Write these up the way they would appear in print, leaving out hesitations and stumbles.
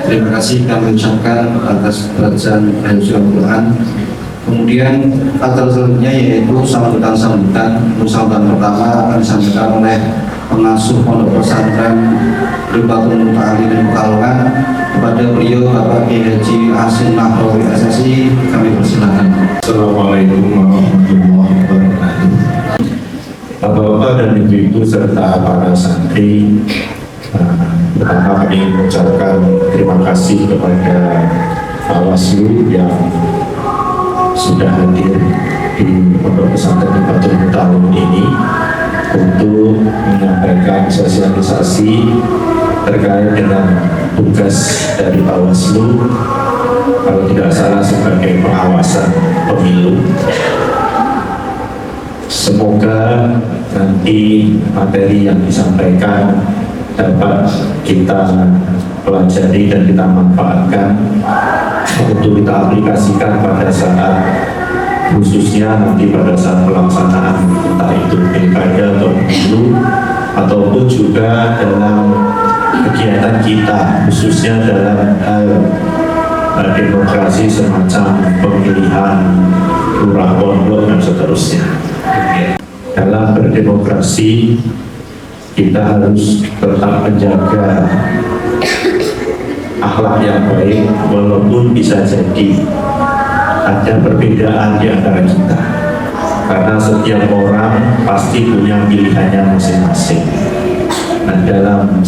Terima kasih kami ucapkan atas bacaan dan surah Al-Quran. Kemudian acara selanjutnya yaitu sambutan pertama akan disampaikan oleh pengasuh pondok pesantren Ribatul Muta'alim Pekalongan. Kepada beliau Bapak Kiai Haji Hasim Nahrawi SSI, kami persilakan. Assalamualaikum warahmatullahi wabarakatuh. Bapak-bapak dan ibu-ibu serta para santri, pertama kami mengucapkan terima kasih kepada Bawaslu yang sudah hadir di pondok pesantren Ribatul Muta'alim ini untuk menyampaikan sosialisasi terkait dengan tugas dari Bawaslu, kalau tidak salah sebagai pengawasan pemilu. Semoga nanti materi yang disampaikan dapat kita pelajari dan kita manfaatkan untuk kita aplikasikan pada saat, khususnya nanti pada saat pelaksanaan entah itu pilkada atau pemilu, ataupun juga dalam kegiatan kita, khususnya dalam demokrasi semacam pemilihan lurah pondok dan seterusnya. Dalam berdemokrasi kita harus tetap menjaga akhlak yang baik, walaupun bisa jadi ada perbedaan di antara kita, karena setiap orang pasti punya pilihannya masing-masing. Nah, dalam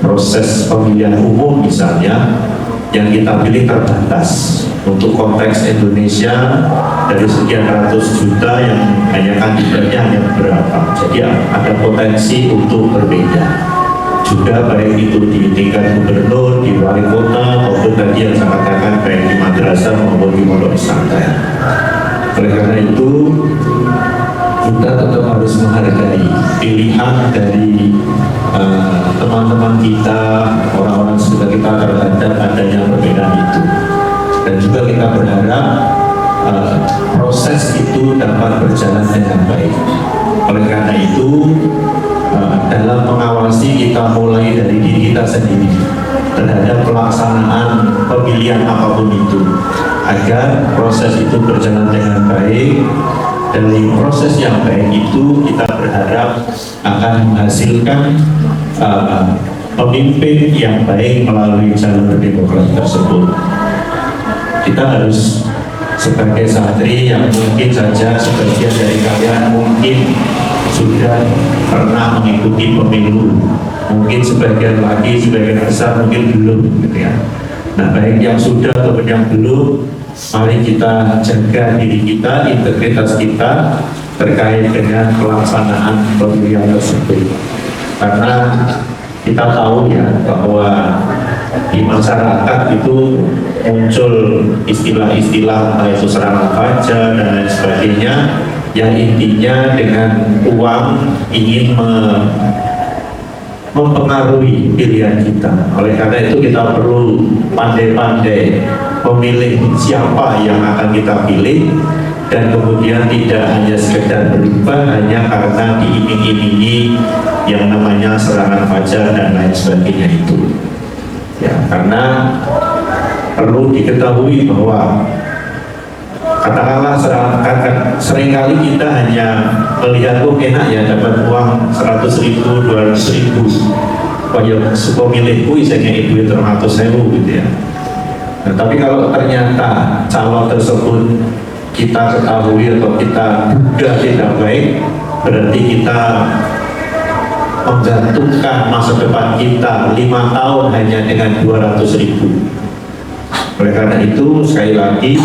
proses pemilihan umum misalnya, yang kita pilih terbatas. Untuk konteks Indonesia, dari sekian ratus juta yang hanya kandidatnya hanya berapa, jadi ada potensi untuk berbeda juga, baik itu di tingkat gubernur, di wali kota, maupun tadi yang saya katakan baik di madrasah maupun di pondok pesantren. Oleh karena itu kita tetap harus menghargai pilihan dari teman-teman kita, orang-orang sekitar kita terhadap adanya perbedaan itu, dan juga kita berharap proses itu dapat berjalan dengan baik. Oleh karena itu dalam mengawasi, kita mulai dari diri kita sendiri terhadap pelaksanaan pemilihan apapun itu, agar proses itu berjalan dengan baik. Dari proses yang baik itu kita berharap akan menghasilkan pemimpin yang baik melalui jalur demokrasi tersebut. Kita harus sebagai santri yang mungkin saja sebagian dari kalian mungkin sudah pernah mengikuti pemilu, mungkin sebagian besar mungkin belum, gitu ya. Nah, baik yang sudah ataupun yang belum, mari kita jaga diri kita, integritas kita terkait dengan pelaksanaan pemilihan tersebut. Karena kita tahu ya bahwa di masyarakat itu muncul istilah-istilah entah itu serangan fajar dan lain sebagainya, yang intinya dengan uang ingin mempengaruhi pilihan kita. Oleh karena itu kita perlu pandai-pandai memilih siapa yang akan kita pilih, dan kemudian tidak hanya sekedar berubah hanya karena diiming-imingi yang namanya serangan fajar dan lain sebagainya itu. Ya, karena perlu diketahui bahwa Katakanlah seringkali kita hanya melihat enak ya dapat uang 100.000, 200.000. Oh ya, pemilihku isinya ibu 300.000 gitu ya. Nah, tapi kalau ternyata calon tersebut kita ketahui atau kita duga tidak baik, berarti kita menggantungkan masa depan kita 5 tahun hanya dengan 200.000. Oleh karena itu, sekali lagi,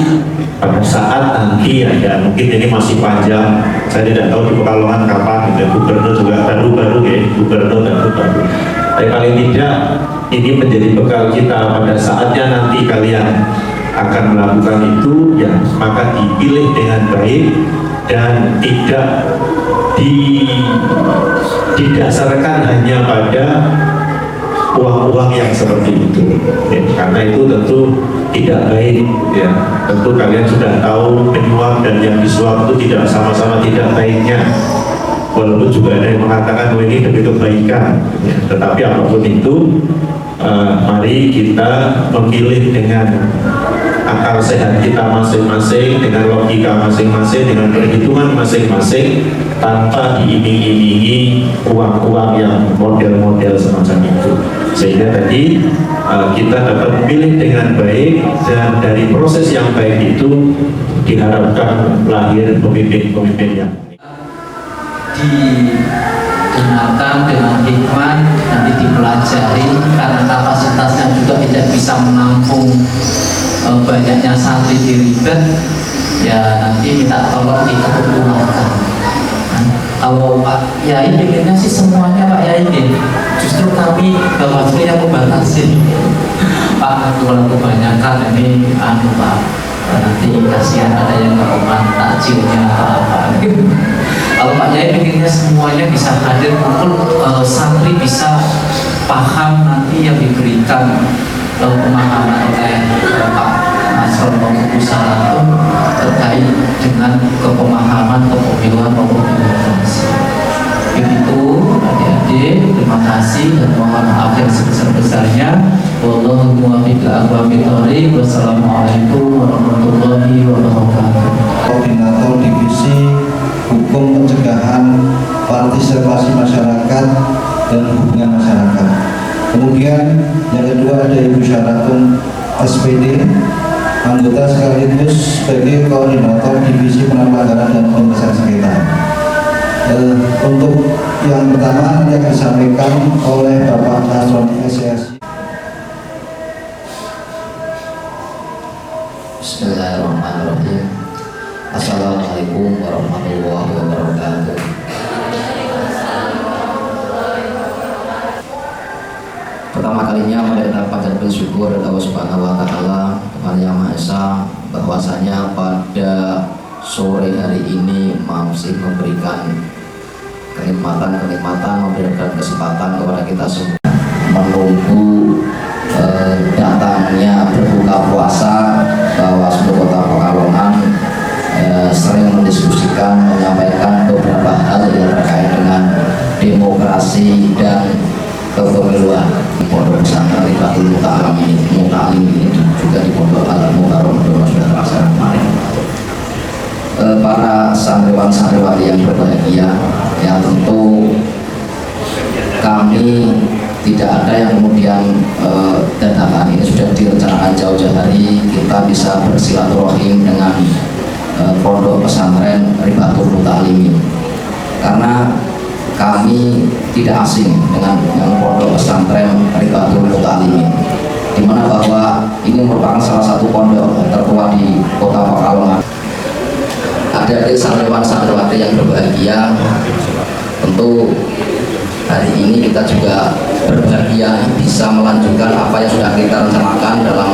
pada saat nanti ya mungkin ini masih panjang, saya tidak tahu di Pekalongan kapan, gitu. Gubernur juga baru-baru ya, gubernur dan baru. Tapi paling tidak, ini menjadi bekal kita pada saatnya nanti kalian akan melakukan itu, ya maka dipilih dengan baik dan tidak didasarkan hanya pada uang-uang yang seperti itu ya, karena itu tentu tidak baik ya. Tentu kalian sudah tahu penyuap dan yang disuap itu tidak sama-sama tidak baiknya, walaupun juga ada yang mengatakan bahwa ini demi kebaikan ya. Tetapi apapun itu mari kita memilih dengan akal sehat kita masing-masing, dengan logika masing-masing, dengan perhitungan masing-masing, tanpa diiming-imingi uang-uang yang model-model semacam itu. Sehingga tadi kita dapat memilih dengan baik, dan dari proses yang baik itu diharapkan lahir pemimpin-pemimpin yang didengarkan dengan hikmat, nanti dipelajari, karena kapasitasnya juga tidak bisa menampung banyaknya santri di ribet, ya nanti minta tolong diketuakan. Kalau Pak Yai pengennya sih semuanya Pak Yai, justru kami Bawaslu yang membatasi. Pak, kalau kebanyakan ini Pak, nanti kasihan ada yang ngeroman takjilnya apa. Kalau Pak Yai pengennya semuanya bisa hadir, kumpul, santri bisa paham nanti yang diberikan pemahaman oleh Pak Nasron Maupun Salatun terkait dengan kepemahaman kepemiluan maupun demokrasi. Begitu adik-adik, terima kasih dan mohon maaf yang sebesar-besarnya. Wallahu muwaffiq ila aqwamit thoriq. Wassalamualaikum warahmatullahi wabarakatuh. Koordinator Divisi Hukum Pencegahan Partisipasi Masyarakat dan Hubungan Masyarakat. Kemudian yang kedua ada Ibu Syaratun SPD, anggota sekaligus sebagai koordinator Divisi Penanggulangan dan Penyelesaian Sengketa. Untuk yang pertama yang disampaikan oleh Bapak Nasron SCSI. Bismillahirrahmanirrahim. Assalamualaikum warahmatullahi wabarakatuh. Pertama kalinya mari kita panjat bersyukur Allah Subhanahu wa taala kepada Yang Maha Esa, bahwasanya pada sore hari ini masih memberikan kenikmatan, memberikan kesempatan kepada kita semua menunggu datangnya berbuka puasa. Bawaslu Kota Pekalongan sering mendiskusikan, menyampaikan beberapa hal yang terkait dengan demokrasi dan kepemiluan di Pondok Pesantren Rifatul Muta'alim ini juga di Pondok Al-Mukarram sudah terlaksana kemarin. Para santriwan-santriwati yang berbahagia, yang tentu kami tidak ada yang kemudian dadakan, ini sudah direncanakan jauh-jauh hari kita bisa bersilaturahim dengan Pondok Pesantren Rifatul Muta'alim, karena kami tidak asing dengan Pondok Pesantren Rifatul Muta'alim, di mana bahwa ini merupakan salah satu pondok tertua di Kota Pekalongan. Adik-adik santriwan-santriwati yang berbahagia, tentu hari ini kita juga berbahagia bisa melanjutkan apa yang sudah kita rencanakan dalam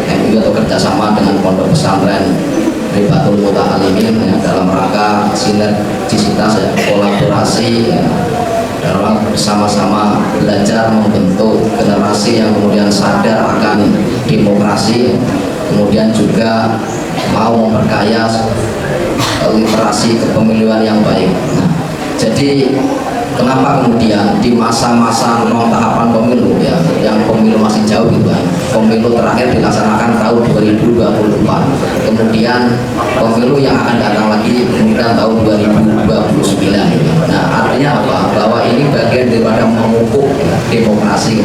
MOU atau kerjasama dengan Pondok Pesantren Rifatul Muta'alim dalam rangka sinergisitas, kolaborasi, dalam bersama-sama belajar membentuk generasi yang kemudian sadar akan demokrasi, kemudian juga mau memperkaya literasi kepemiluan yang baik. Nah, jadi kenapa kemudian di masa-masa non tahapan pemilu, ya, yang pemilu masih jauh gitu kan, pemilu terakhir dilaksanakan tahun 2024, kemudian pemilu yang akan datang lagi kemudian tahun 2029. Nah, artinya apa? Bahwa ini bagian daripada memupuk demokrasi.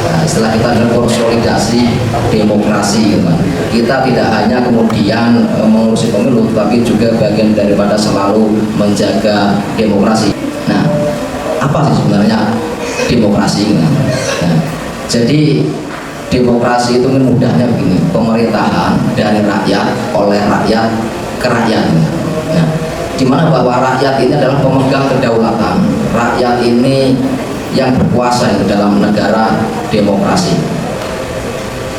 Nah, setelah kita konsolidasi demokrasi, kita tidak hanya kemudian mengurusi pemilu, tapi juga bagian daripada selalu menjaga demokrasi. Nah, apa sih sebenarnya demokrasi? Nah, jadi demokrasi itu mudahnya begini, pemerintahan dari rakyat, oleh rakyat, ke rakyat. Nah, di mana bahwa rakyat ini adalah pemegang kedaulatan, rakyat ini yang berkuasa itu dalam negara demokrasi.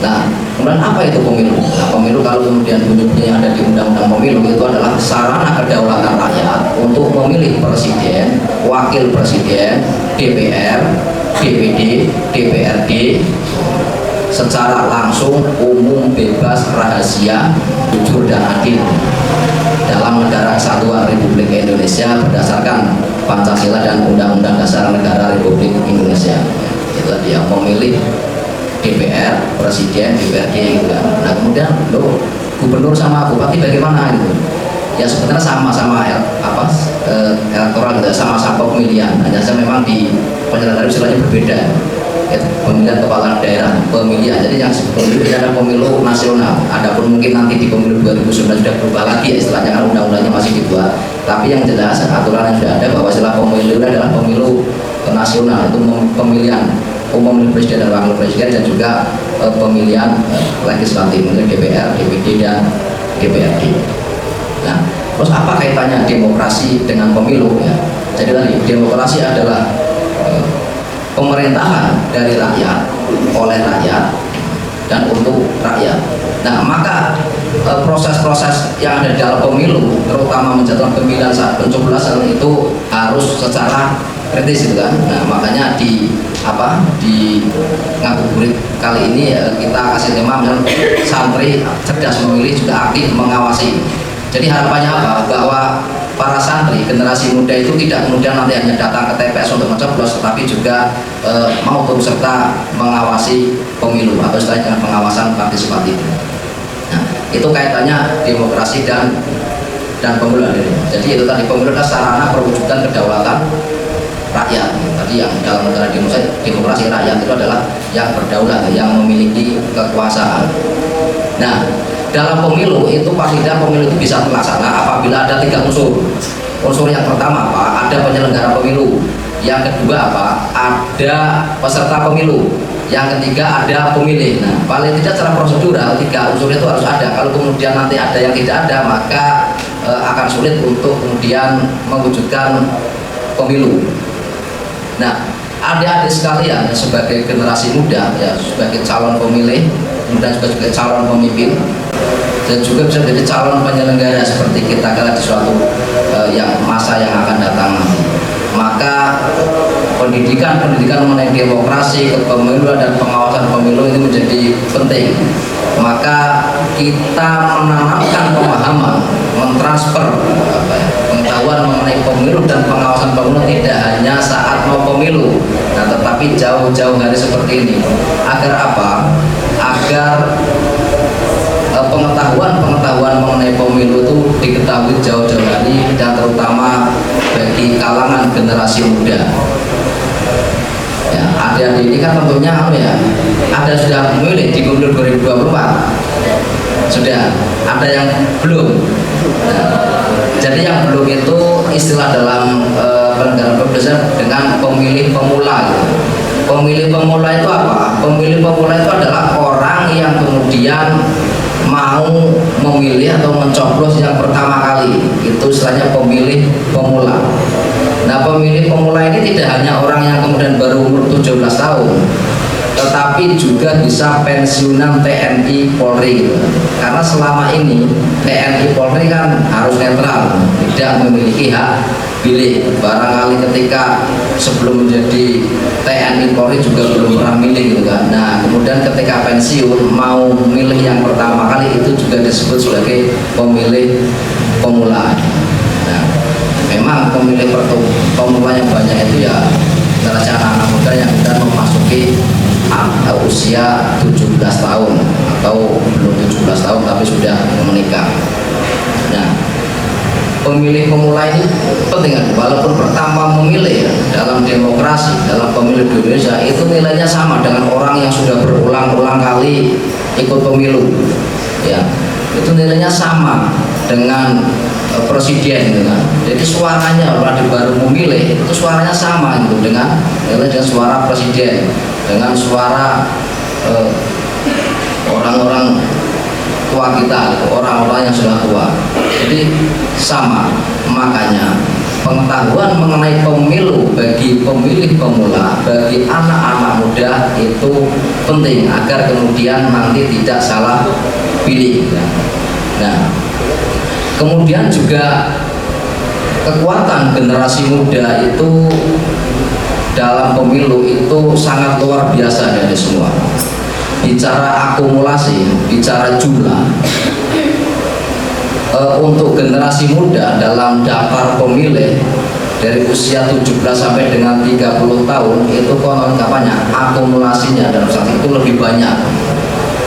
Nah, kemudian apa itu pemilu? Nah, pemilu kalau kemudian bunyi-bunyi yang ada di undang-undang pemilu itu adalah sarana kedaulatan rakyat untuk memilih presiden, wakil presiden, DPR, DPD, DPRD secara langsung, umum, bebas, rahasia, jujur dan adil dalam negara kesatuan Republik Indonesia berdasarkan Pancasila dan Undang-Undang Dasar Negara Republik Indonesia. Itu dia memilih DPR, presiden, DPRD gitu kan. Nah, kemudian lo gubernur sama bupati bagaimana gitu? Ya sebenarnya sama-sama elektoral gitu, sama-sama pemilihan. Hanya saja memang di penyelenggaraan istilahnya berbeda. Ya, pemilihan kepala daerah, pemilihan. Jadi yang sebelum ini ada pemilu nasional. Adapun mungkin nanti di pemilu 2019 sudah berubah lagi ya, istilahnya kan undang-undangnya masih dibuat. Tapi yang jelas aturan yang sudah ada bahwa istilah pemilu adalah pemilu nasional, itu pemilihan umum presiden dan wakil presiden dan juga pemilihan legislatif, mulai DPR, DPD dan DPRD. Nah, terus apa kaitannya demokrasi dengan pemilu ya? Jadi tadi demokrasi adalah pemerintahan dari rakyat, oleh rakyat, dan untuk rakyat. Nah, maka proses-proses yang ada di dalam pemilu, terutama menjatuhkan pemilihan saat pencoblosan itu harus secara kritis gitu kan. Nah, makanya di ngabuburit kali ini kita kasih tema santri cerdas memilih juga aktif mengawasi. Jadi harapannya apa? Bahwa para santri generasi muda itu tidak kemudian nanti hanya datang ke TPS untuk mencoblos, tetapi juga mau turut serta mengawasi pemilu atau istilahnya pengawasan partisipatif. Nah, itu kaitannya demokrasi dan pemilu. Jadi itu tadi pemilu adalah sarana perwujudan kedaulatan rakyat. Tadi yang dalam negara demokrasi rakyat itu adalah yang berdaulat, yang memiliki kekuasaan. Nah, dalam pemilu itu pastinya pemilu itu bisa terlaksana apabila ada 3 unsur. Unsur yang pertama apa? Ada penyelenggara pemilu. Yang kedua apa? Ada peserta pemilu. Yang ketiga ada pemilih. Nah, paling tidak secara prosedural 3 unsur itu harus ada. Kalau kemudian nanti ada yang tidak ada, maka akan sulit untuk kemudian mewujudkan pemilu. Nah, adik-adik sekalian sebagai generasi muda ya, sebagai calon pemilih, kemudian sebagai calon pemimpin, dan juga bisa menjadi calon penyelenggara seperti kita kala di suatu yang masa yang akan datang nanti. Maka pendidikan mengenai demokrasi, kepemiluan dan pengawasan pemilu ini menjadi penting. Maka kita menanamkan pemahaman, mentransfer pengetahuan mengenai pemilu dan pengawasan pemilu tidak hanya saat mau pemilu, nah tetapi jauh-jauh hari seperti ini. Agar apa? Agar pengetahuan mengenai pemilu itu diketahui jauh-jauh hari dan terutama bagi kalangan generasi muda. Ya, adik-adik ini kan tentunya ada sudah memilih di pemilu 2024, sudah ada yang belum. Nah, jadi yang belum itu istilah dalam penegakan pemilu dengan pemilih pemula. Gitu. Pemilih pemula itu apa? Pemilih pemula itu adalah orang yang kemudian mau memilih atau mencoblos yang pertama kali. Itu istilahnya pemilih pemula. Nah, pemilih pemula ini tidak hanya orang yang kemudian baru umur 17 tahun, tetapi juga bisa pensiunan TNI Polri. Karena selama ini TNI Polri kan harus netral, tidak memiliki hak pilih. Barangkali ketika sebelum menjadi TNI Polri juga belum pernah milih gitu kan. Nah, kemudian ketika pensiun mau milih yang pertama kali itu juga disebut sebagai pemilih pemula. Nah, memang pemilih pemula yang banyak itu ya terasa anak-anak muda yang sudah memasuki usia 17 pemilu di Indonesia itu nilainya sama dengan orang yang sudah berulang-ulang kali ikut pemilu, ya itu nilainya sama dengan presiden gitu kan. Jadi suaranya orang baru memilih itu suaranya sama gitu dengan suara presiden, dengan suara orang-orang tua kita, orang-orang yang sudah tua. Jadi sama. Makanya pengetahuan mengenai pemilu bagi pemilih pemula, bagi anak-anak muda itu penting agar kemudian nanti tidak salah pilih. Nah, kemudian juga kekuatan generasi muda itu dalam pemilu itu sangat luar biasa dari semua. Bicara akumulasi, bicara jumlah, untuk generasi muda dalam daftar pemilih dari usia 17 sampai dengan 30 tahun itu konon kapannya akumulasinya dalam saat itu lebih banyak,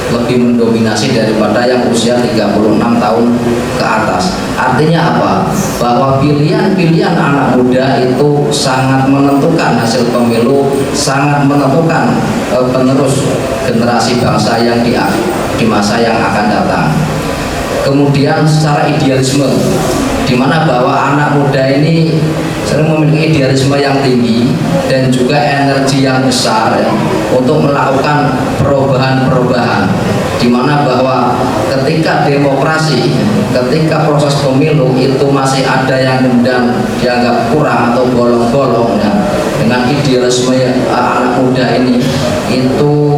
lebih mendominasi daripada yang usia 36 tahun ke atas. Artinya apa? Bahwa pilihan-pilihan anak muda itu sangat menentukan hasil pemilu, sangat menentukan penerus generasi bangsa yang di masa yang akan datang. Kemudian secara idealisme, di mana bahwa anak muda ini sering memiliki idealisme yang tinggi dan juga energi yang besar ya, untuk melakukan perubahan-perubahan, di mana bahwa ketika demokrasi, ketika proses pemilu itu masih ada yang kemudian dianggap kurang atau bolong-bolong ya, dengan idealisme anak muda ini itu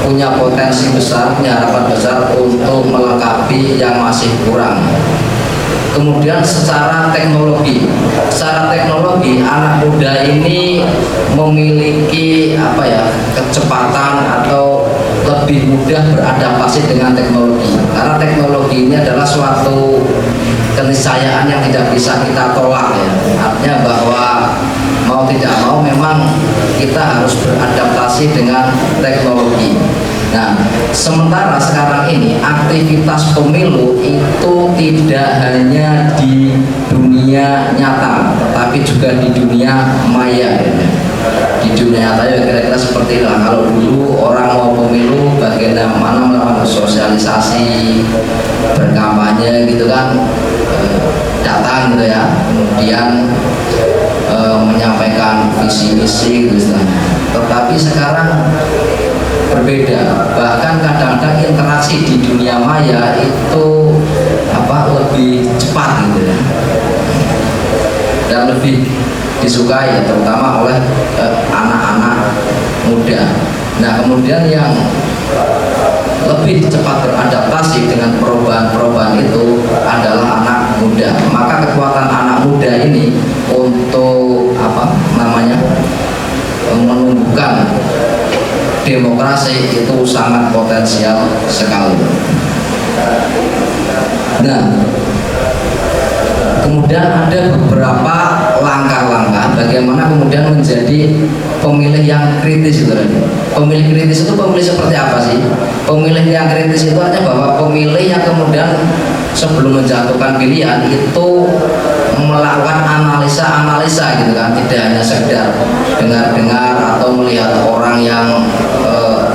punya potensi besar, punya harapan besar untuk melengkapi yang masih kurang. Kemudian secara teknologi anak muda ini memiliki kecepatan atau lebih mudah beradaptasi dengan teknologi, karena teknologi ini adalah suatu keniscayaan yang tidak bisa kita tolak ya. Artinya bahwa mau tidak mau memang kita harus beradaptasi dengan teknologi. Nah, sementara sekarang ini aktivitas pemilu itu tidak hanya di dunia nyata, tetapi juga di dunia maya. Di dunia nyata ya kira-kira seperti inilah. Kalau dulu orang mau pemilu bagaimana melakukan sosialisasi, berkampanye gitu kan, datang gitu ya, kemudian menyampaikan visi misi gitu. Tetapi sekarang berbeda, bahkan kadang-kadang interaksi di dunia maya itu lebih cepat gitu ya, dan lebih disukai ya, terutama oleh anak-anak muda. Nah, kemudian yang lebih cepat beradaptasi dengan perubahan-perubahan itu adalah anak muda. Maka kekuatan anak muda ini untuk menumbuhkan demokrasi itu sangat potensial sekali. Nah, kemudian ada beberapa langkah-langkah bagaimana kemudian menjadi pemilih yang kritis itu. Pemilih kritis itu pemilih seperti apa sih? Pemilih yang kritis itu artinya bahwa pemilih yang kemudian sebelum menjatuhkan pilihan itu melakukan analisa gitu kan, tidak hanya sekedar dengar-dengar atau melihat orang yang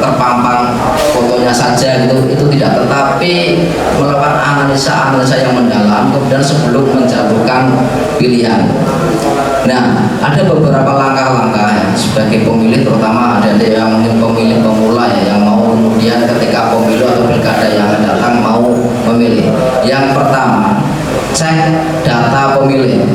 terpampang fotonya saja gitu, itu tidak, tetapi melakukan analisa yang mendalam kemudian sebelum menjatuhkan pilihan. Nah, ada beberapa langkah-langkah ya, sebagai pemilih, terutama ada yang mungkin pemilih pemula ya, yang mau kemudian ketika pemilu atau pilkada yang akan datang mau memilih. Yang pertama, cek data pemilih.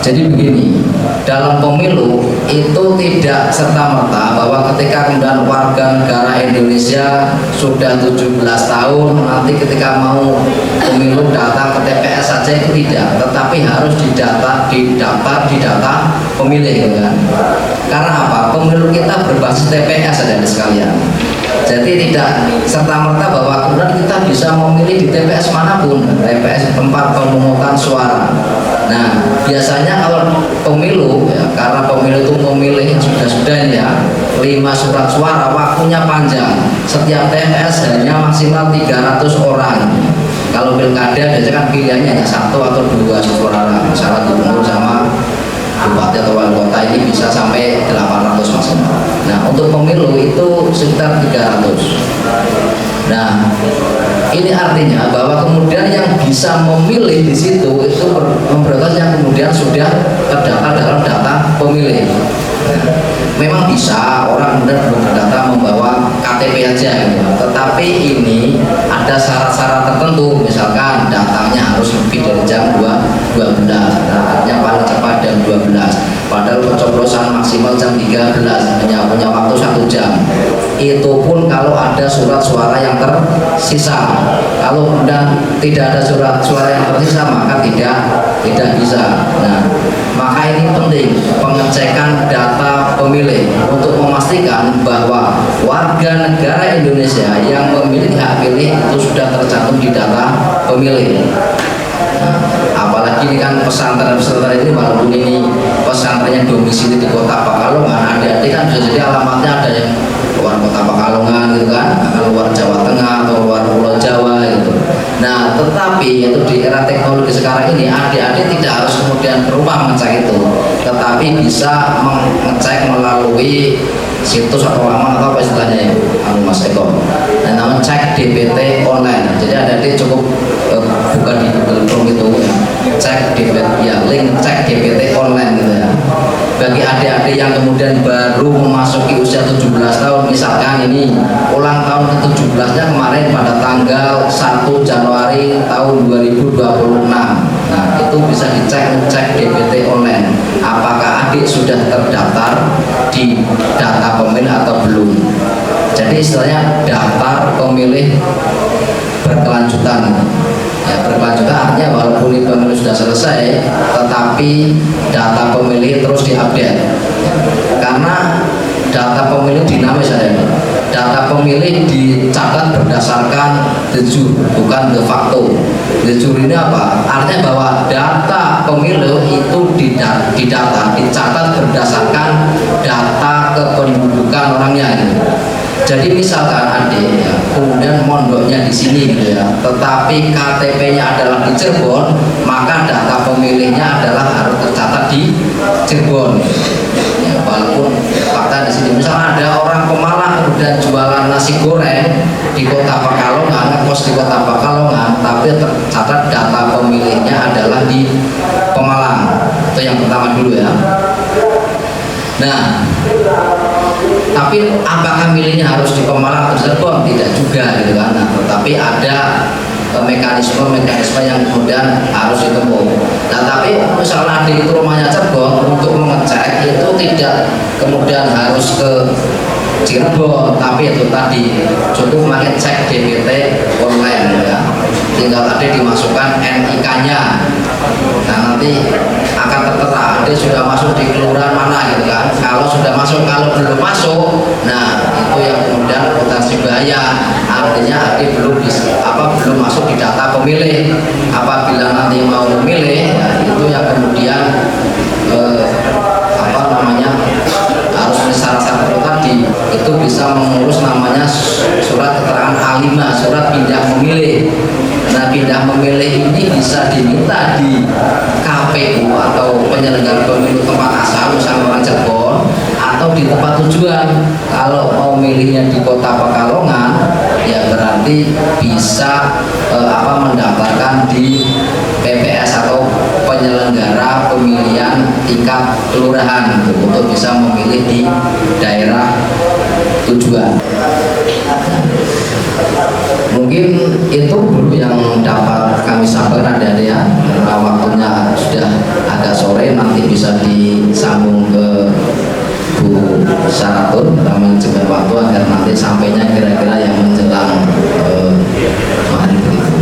Jadi begini, dalam pemilu itu tidak serta-merta bahwa ketika kemudian warga negara Indonesia sudah 17 tahun nanti ketika mau pemilu datang ke TPS saja, itu tidak, tetapi harus didaftar di data pemilih kan. Karena apa? Pemilu kita berbasis TPS ada sekalian. Jadi tidak serta-merta bahwa kemudian kita bisa memilih di TPS manapun, TPS tempat pemungutan suara. Nah, biasanya kalau pemilu ya, karena pemilu itu memilih sudah ya 5 surat suara, waktunya panjang. Setiap TPS hanya maksimal 300 orang. Kalau pilkada biasanya kan pilihannya hanya 1 atau 2 suara, misalnya gubernur sama bupati atau wali kota ini bisa sampai 800 sekitar 300. Nah, ini artinya bahwa kemudian yang bisa memilih di situ itu prioritas yang kemudian sudah terdaftar dalam data pemilih. Memang bisa orang kemudian belum terdata membawa KTP aja gitu. Tetapi ini ada syarat-syarat tertentu, misalkan datangnya harus lebih dari jam 12, datangnya paling cepat jam 12, padahal pencoblosan maksimal jam 13, hanya punya waktu 1 jam. Itu pun kalau ada surat suara yang tersisa. Kalau kemudian tidak ada surat suara yang tersisa, maka tidak bisa. Nah, maka ini penting pengecekan data pemilih untuk memastikan bahwa warga negara Indonesia yang memiliki hak pilih itu sudah tercantum di data pemilih. Nah, apalagi ini kan pesantren ini, walaupun ini pesantrennya domisili di Kota Pekalongan, adik-adik kan bisa jadi alamatnya ada yang luar Kota Pekalongan gitu kan, luar Jawa Tengah atau luar Pulau Jawa gitu. Nah, tetapi itu di era teknologi sekarang ini adik-adik tidak harus kemudian ke rumah mengecek itu, tetapi bisa mengecek melalui situs atau laman atau apa istilahnya ya, Mas Eko. Nah, namanya cek DPT online. Jadi adik-adik cukup buka di Google Chrome itu ya, cek DPT ya, link cek DPT online gitu ya. Bagi adik-adik yang kemudian baru memasuki usia 17 tahun, misalkan ini ulang tahun ke-17-nya kemarin pada tanggal 1 Januari tahun 2026. Nah, itu bisa cek DPT online. Apakah adik sudah terdaftar di data pemilih atau belum? Jadi istilahnya daftar pemilih berkelanjutan. Ya, berkelanjutan artinya walaupun pemilu sudah selesai, tetapi data pemilih terus diupdate. Karena data pemilih dinamis ada. Data pemilih dicatat berdasarkan de jure, bukan de facto. De jure ini apa? Artinya bahwa data pemilu itu dicatat berdasarkan data kependudukan orangnya gitu. Jadi misalkan adik ya, kemudian mondoknya di sini gitu ya, tetapi KTP-nya adalah di Cirebon, maka data pemilihnya adalah harus tercatat di Cirebon. Ya, walaupun fakta di sini, misalnya ada orang Pemalang kemudian jualan nasi goreng di Kota Pekalongan, kos di Kota Pekalongan, tapi tercatat data pemilihnya adalah di Pemalang. Itu yang pertama dulu ya. Nah, tapi apakah milihnya harus di Pemalang atau Cirebon? Tidak juga gitu kan. Nah, tetapi ada mekanisme yang kemudian harus ditempuh. Nah, tapi misalnya adik itu rumahnya Cirebon, untuk mengecek itu tidak kemudian harus ke Cirebon, tapi itu tadi cukup pakai cek DPT online ya. Tinggal tadi dimasukkan NIK-nya. Nah, nanti akan tertera adik sudah masuk di kelurahan mana gitu kan. Kalau sudah masuk, kalau belum masuk, nah itu yang kemudian potensi bahaya. Artinya adik belum masuk di data pemilih. Apabila nanti mau memilih, ya, itu yang kemudian harus syarat-syarat tadi itu bisa mengurus namanya surat keterangan A5, surat pindah memilih. Nah, pindah memilih ini bisa diminta di KPU atau penyelenggara pemilu tempat asal, misalnya orang Cirebon, atau di tempat tujuan. Kalau mau milihnya di Kota Pekalongan, ya berarti bisa mendaftarkan di PPS atau penyelenggara pemilihan tingkat kelurahan gitu, untuk bisa memilih di daerah tujuan. Mungkin itu dulu yang dapat kami sampaikan adik-adik ya, karena waktunya sudah agak sore, nanti bisa disambung ke Bu Saratun dalam manajemen waktu agar nanti sampainya kira-kira yang menjelang hari berikut.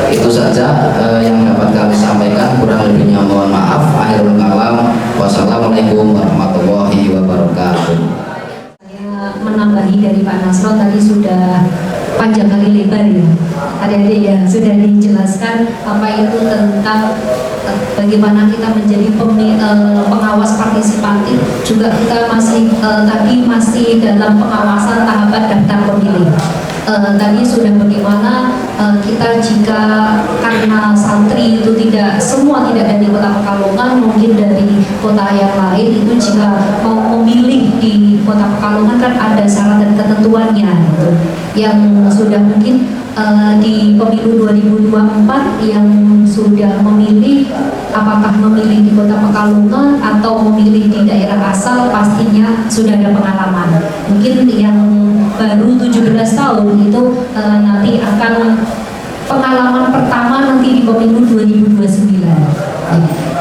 Itu saja yang dapat kami sampaikan, kurang lebihnya mohon maaf. Akhirul kalam, wassalamualaikum warahmatullahi wabarakatuh. Saya menambahi dari Pak Nasro, tadi sudah panjang kali lebar ya adik-adik ya, sudah dijelaskan apa itu tentang bagaimana kita menjadi pengawas partisipatif, juga kita masih tadi masih dalam pengawasan tahapan daftar pemilih. tadi sudah bagaimana kita jika karena santri itu semua tidak ada di Kota Pekalongan, mungkin dari kota yang lain itu jika mau memilih di Kota Pekalongan kan ada syarat dan ketentuannya gitu, yang sudah mungkin di pemilu 2024 yang sudah memilih apakah memilih di Kota Pekalongan atau memilih di daerah asal pastinya sudah ada pengalaman. Mungkin yang baru 17 tahun itu nanti akan pengalaman pertama nanti di pemilu 2029.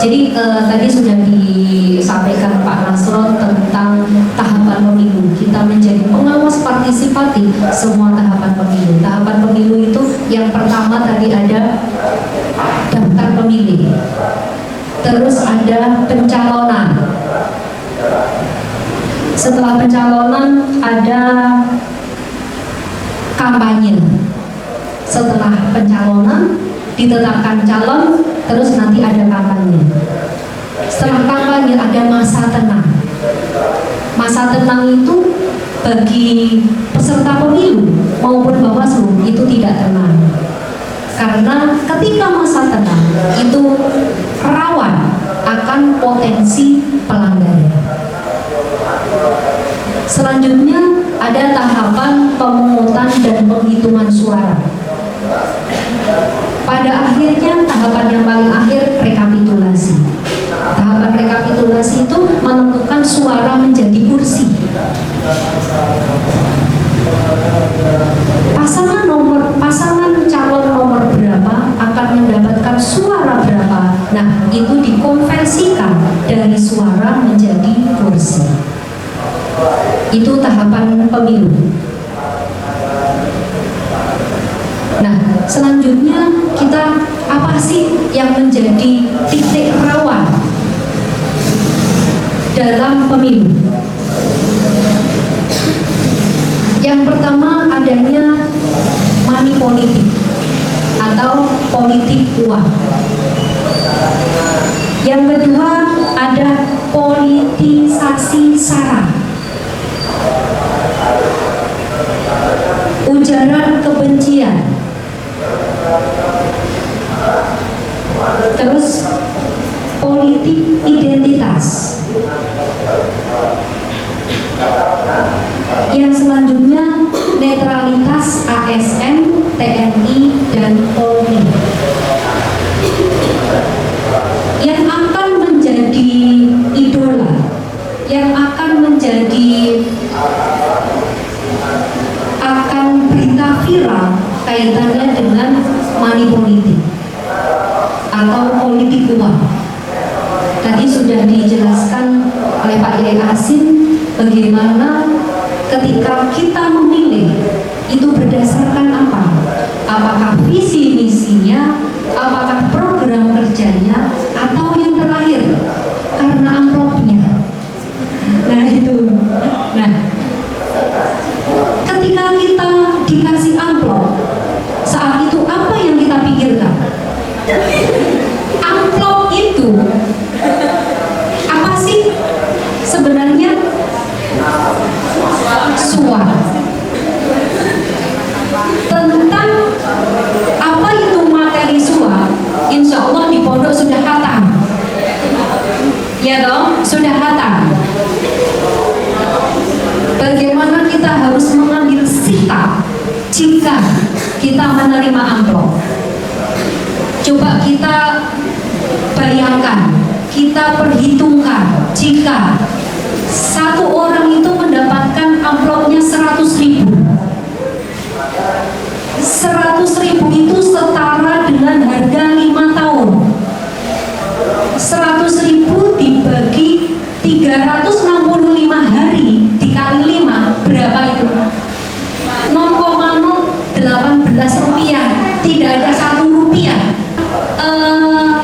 Jadi tadi sudah disampaikan Pak Nasron tentang tahapan pemilu. Kita menjadi pengawas partisipatif semua tahapan pemilu. Tahapan pemilu itu yang pertama tadi ada daftar pemilih, terus ada pencalonan. Setelah pencalonan ada kampanye. Setelah pencalonan ditetapkan calon, terus nanti ada kampanye. Setelah kampanye ada masa tenang. Masa tenang itu bagi peserta pemilu maupun Bawaslu itu tidak tenang, karena ketika masa tenang itu rawan akan potensi pelanggaran. Selanjutnya ada tahapan pemungutan dan penghitungan suara. Pada akhirnya tahapan yang paling akhir rekapitulasi. Tahapan rekapitulasi itu menentukan suara menjadi kursi. Pasangan calon nomor berapa akan mendapatkan suara berapa. Nah, itu dikonversikan dari suara menjadi kursi. Itu tahapan pemilu. Nah, selanjutnya kita apa sih yang menjadi titik rawan dalam pemilu? Yang pertama adanya money politik atau politik uang. Yang kedua ada politisasi sara, ujaran kebencian, terus politik identitas. Yang selanjutnya netralitas ASN, TNI, dan Polri. Yang akan menjadi idola, yang akan menjadi berita viral kaitannya dengan money politik atau politik uang. Tadi sudah dijelaskan oleh Pak Yai Asin bagaimana ketika kita memilih itu berdasarkan apa? Apakah visi misinya, apakah program kerjanya, atau yang terakhir karena amplopnya. Nah itu. Nah, ketika kita dikasih amplop, saat itu apa yang kita pikirkan? Amplop itu apa sih sebenarnya? Suara. Tentang apa itu materi suara, insya Allah di pondok sudah khatam. Ya dong, sudah khatam. Bagaimana kita harus mengambil sikap jika kita menerima amplop? Coba kita bayangkan, kita perhitungkan jika satu orang itu mendapatkan amplopnya 100.000. 100.000 itu setara dengan harga 5 tahun. 100.000 dibagi 365 hari dikali 5 berapa itu? 0,018 rupiah. Tidak ada 1 rupiah.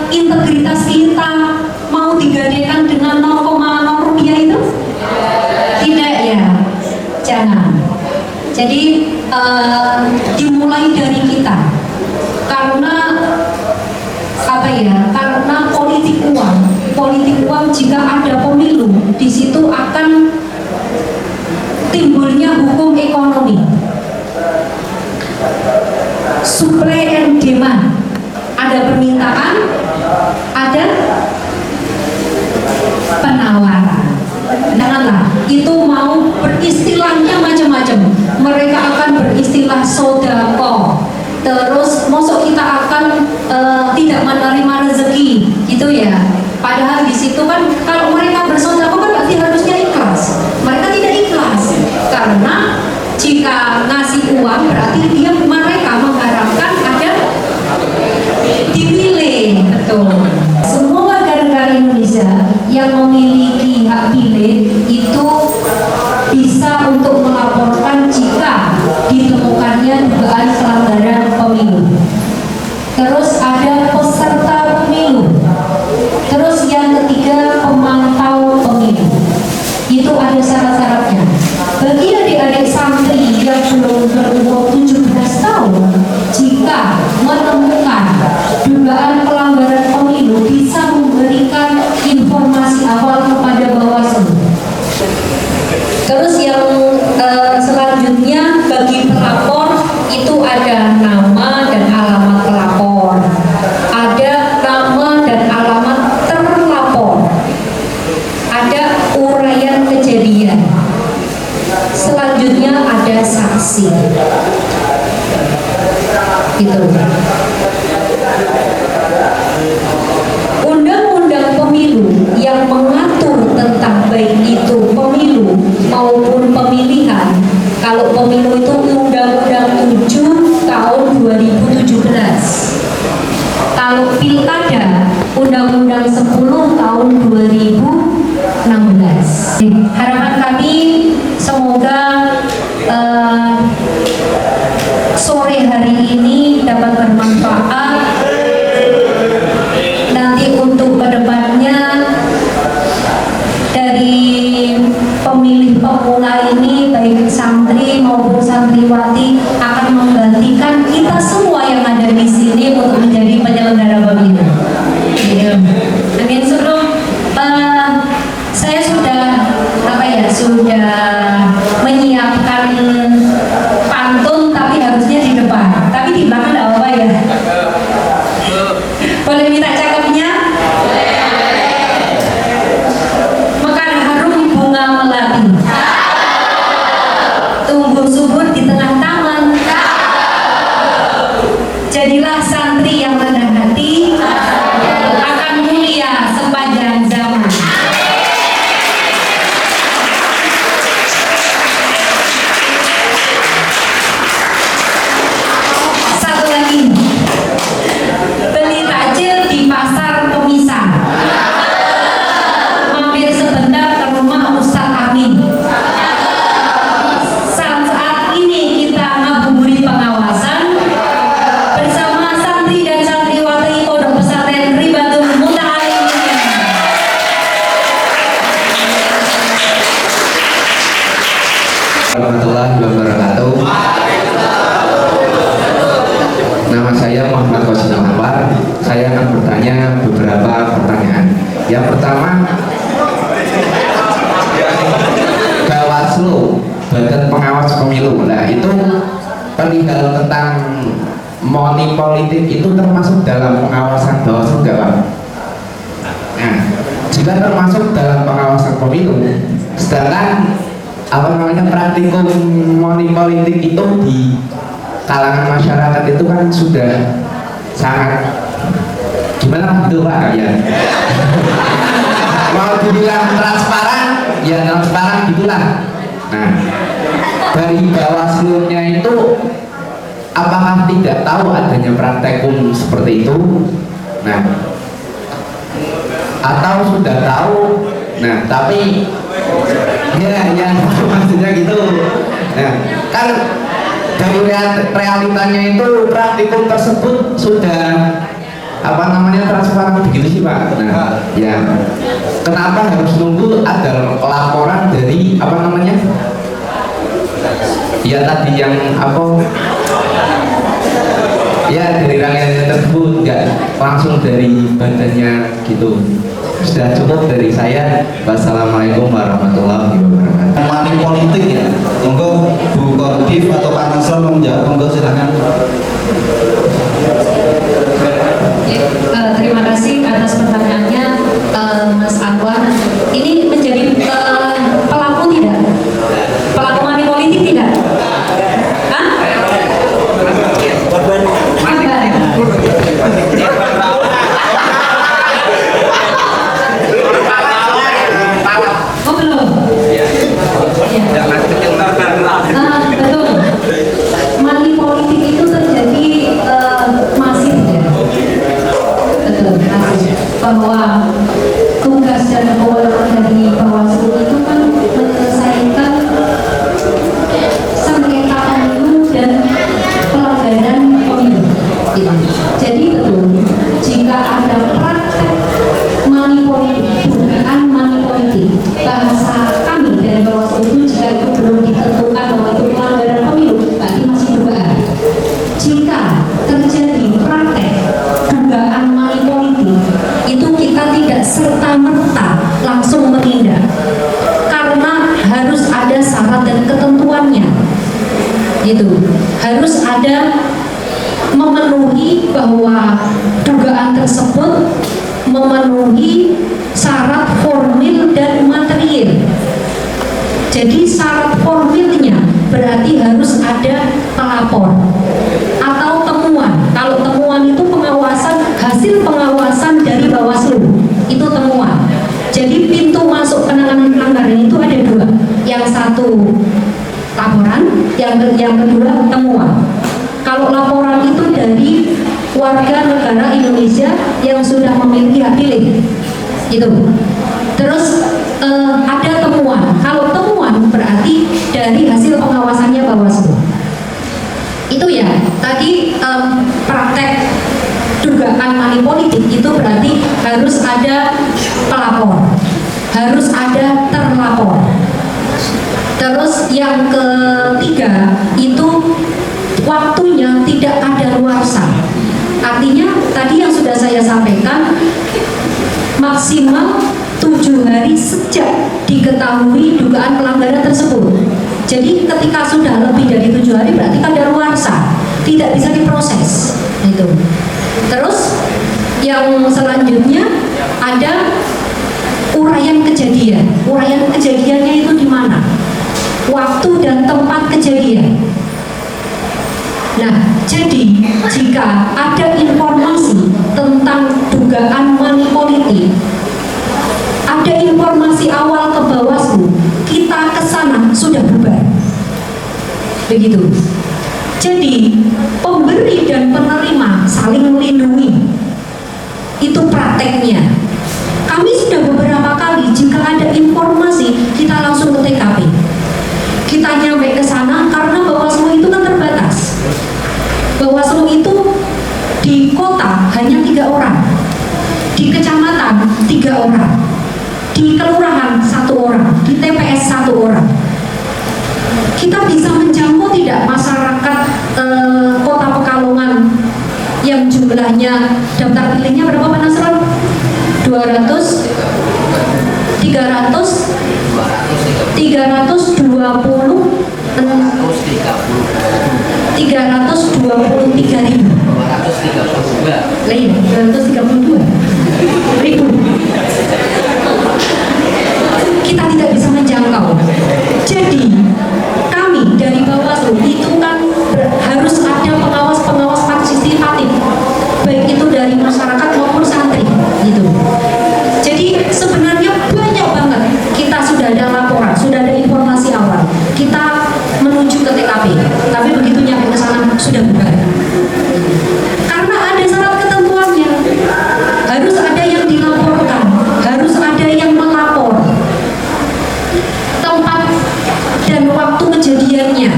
Integritas kita mau digadaikan dengan 0,0 rupiah itu? Tidak ya, jangan. Jadi dimulai dari kita, karena apa ya? Karena politik uang jika ada pemilu di situ akan timbulnya hukum ekonomi. supply and demand. Ada permintaan, ada penawaran. Janganlah itu mau beristilahnya macam-macam. Mereka akan beristilah sodako. Terus masuk kita akan tidak menerima rezeki, gitu ya. Padahal di situ kan kalau mereka bersodako kan berarti harusnya ikhlas. Mereka tidak ikhlas karena jika ngasih uang berarti mereka mengharapkan ada dipilih. Betul. Semua warga negara Indonesia yang memiliki hak pilih itu bisa untuk melaporkan jika ditemukannya dugaan pelanggaran pemilu. Terus ada peserta pemilu. Terus yang ketiga pemantau pemilu. Itu ada syarat-syaratnya. Bagi adik-adik santri yang belum berumur 17 tahun, jika menemukan dugaan pelanggaran pemilu bisa memberikan informasi awal kepada Bawaslu. Terus yang selanjutnya bagi pelapor itu ada nama dan alamat pelapor, ada nama dan alamat terlapor, ada uraian kejadian. Selanjutnya ada saksi. Gitu. Undang-undang pemilu yang mengatur tentang baik itu pemilu maupun pemilihan. Kalau pemilu itu Undang-Undang 7 tahun 2017. Kalau pilkada Undang-Undang 10 tahun 2016. Harapan kami semoga sore hari ini dapat bermanfaat. Nanti untuk kedepannya dari pemilih pemula ini baik santri maupun santriwati akan menggantikan kita semua yang ada di sini untuk menjadi penyelenggara pemilu. Amin. Sebelum saya sudah menyiapkan pantun tapi harusnya di depan, tapi di belakang tidak apa-apa ya. Boleh minta cakepnya? Mekar harum bunga melati, tumbuh subur di tengah taman. Jadilah santri yang rendah hati, akan mulia sepanjang zaman. Satu lagi, beli takjil di pasar pemisah, mampir sebentar ke rumah Ustadz Amin. Saat ini kita ngabuburit pengawasan bersama santri dan santriwati Pondok Pesantren Ribatul Muta'alimin. Warahmatullahi wabarakatuh. Nama saya Muhammad Qasim Anwar. Saya akan bertanya beberapa pertanyaan. Yang pertama, Bawaslu, Badan Pengawas Pemilu. Nah, itu perihal tentang money politik itu termasuk dalam pengawasan Bawaslu nggak, Pak? Nah, jika termasuk dalam pengawasan pemilu, sedangkan praktikum money politik itu di kalangan masyarakat itu kan sudah sangat gimana gitu Pak ya. Mau dibilang transparan, ya transparan gitulah. Nah, dari Bawaslu-nya itu apakah tidak tahu adanya praktikum seperti itu? Nah, atau sudah tahu? Nah, tapi ya maksudnya gitu. Nah, kan dari realitanya itu praktikum tersebut sudah transparan begitu sih Pak. Nah, ya kenapa harus nunggu ada laporan dari ya tadi yang dari rakyat tersebut, nggak langsung dari badannya gitu. Sudah cukup dari saya. Wassalamualaikum warahmatullahi wabarakatuh. Money politik ya. Monggo Bu Korbif atau Pak Nasrul menjawab, monggo silakan. Betul. Money politik itu terjadi masif ya. Betul, masif. Bahwa tugas dan kewenangan dari Bawaslu itu kan menyelesaikan sengketa pemilu dan pelanggaran pemilu. Jadi betul, jika ada praktek money politik, dugaan money politik, bahasa kami dari Bawaslu itu jika itu belum ditentukan bahwa itu pelanggaran pemilu, berarti masih dugaan. Jika terjadi praktek dugaan money politik, itu kita tidak serta-merta langsung menindak, karena harus ada syarat dan ketentuannya. Gitu. Harus ada memenuhi bahwa dugaan tersebut memenuhi syarat formil dan material. Jadi syarat formilnya berarti harus ada pelapor atau temuan. Kalau temuan itu pengawasan, hasil pengawasan dari Bawaslu itu temuan. Jadi pintu masuk penanganan pelanggaran itu ada dua. Yang satu laporan, yang kedua temuan. Kalau laporan itu dari warga negara Indonesia yang sudah memiliki hak pilih, gitu. Terus ada temuan. Kalau temuan berarti dari hasil pengawasannya Bawaslu. Itu ya. Tadi praktek dugaan money politik itu berarti harus ada pelapor, harus ada terlapor. Terus yang ketiga itu waktunya tidak kadaluarsa. Artinya tadi yang sudah saya sampaikan, maksimal 7 hari sejak diketahui dugaan pelanggaran tersebut. Jadi ketika sudah lebih dari 7 hari berarti kadaluarsa, tidak bisa diproses. Itu. Terus yang selanjutnya ada uraian kejadian. Uraian kejadiannya itu di mana? Waktu dan tempat kejadian. Nah, jadi jika ada informasi tentang dugaan money politik, ada informasi awal ke Bawaslu, kita ke sana sudah bubar. Begitu. Jadi, pemberi dan penerima saling melindungi. Itu prakteknya. Kami sudah beberapa kali jika ada informasi, kita langsung ke TKP. Kita nyampe ke sana karena Bawaslu itu kan terbatas. Bawaslu itu di kota hanya 3 orang, di kecamatan 3 orang, di kelurahan 1 orang, di TPS 1 orang. Kita bisa menjangkau tidak masyarakat kota Pekalongan yang jumlahnya daftar pilihnya berapa Pak Nasron? 320 ribu. Kita tidak bisa menjangkau. Jadi kami dari Bawaslu itu kan harus ada pengawas-pengawas partisipatif, baik itu dari masyarakat maupun santri gitu. Jadi sebenarnya banyak banget kita sudah ada laporan, sudah ada informasi awal, kita menuju ke TKP, tapi begitu nyampe ke sana sudah bubar. Karena ada syarat ketentuannya, harus ada yang dilaporkan, harus ada yang melapor, tempat dan waktu kejadiannya.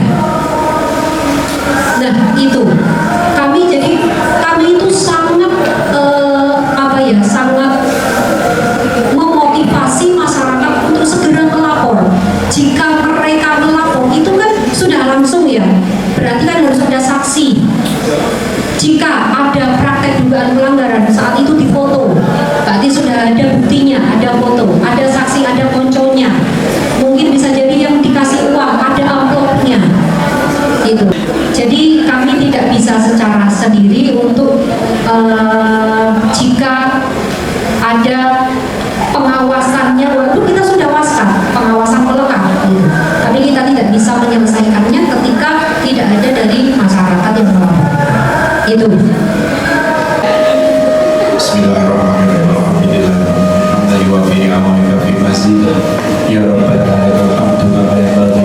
Nah itu kami itu sangat sangat memotivasi masyarakat untuk segera melapor. Jika mereka melapor itu kan sudah langsung ya, berarti kan harus ada saksi. Jika ada praktek dugaan pelanggaran saat itu difoto, berarti sudah ada buktinya, ada foto, ada saksi, ada konconya. Mungkin bisa jadi yang dikasih uang, ada amplopnya. Itu. Jadi kami tidak bisa secara sendiri untuk jika ada pengawasannya, walaupun kita sudah waskan, pengawasan melekat, gitu. Tapi kita tidak bisa menyelesaikannya ketika tidak ada dari masyarakat yang melapor. Itu. Bismillahirrahmanirrahim. Ya Rabbana lakal hamdu kama yanbaghi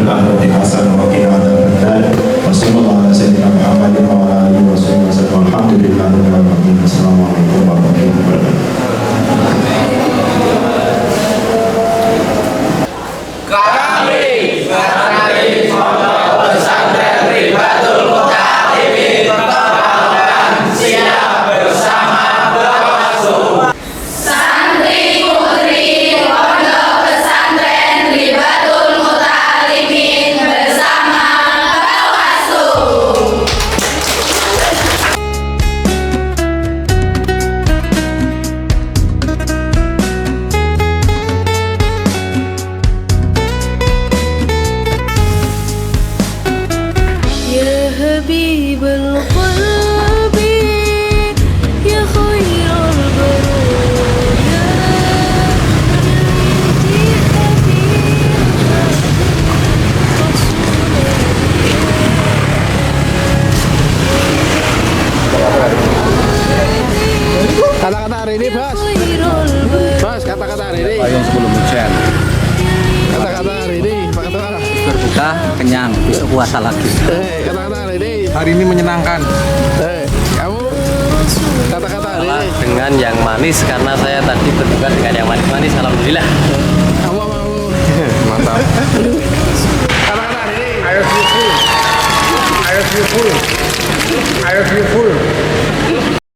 fil akhirati hasanah wa qina adzabannar. Wa sallallahu ala sayyidina Muhammadin wa ala alihi wa sahbihi wasallam. Alhamdulillahirabbil alamin. Assalamualaikum warahmatullahi wabarakatuh. يا حبيب القلب يا خير البرايا جئت Kata-kata hari ini, Bos. خير البرايا Bos, kata-kata hari ini. Payung sebelum hujan. Kata-kata hari ini, Pak Ketua. Berbuka, kenyang, besok puasa lagi. Kata-kata hari ini. Hari ini menyenangkan. Kamu kata-kata hari ini. Dengan yang manis karena saya tadi berbuka dengan yang manis-manis. Alhamdulillah. Kamu mau Mantap. kata-kata hari ini. I love you full. I love you full. I love you full.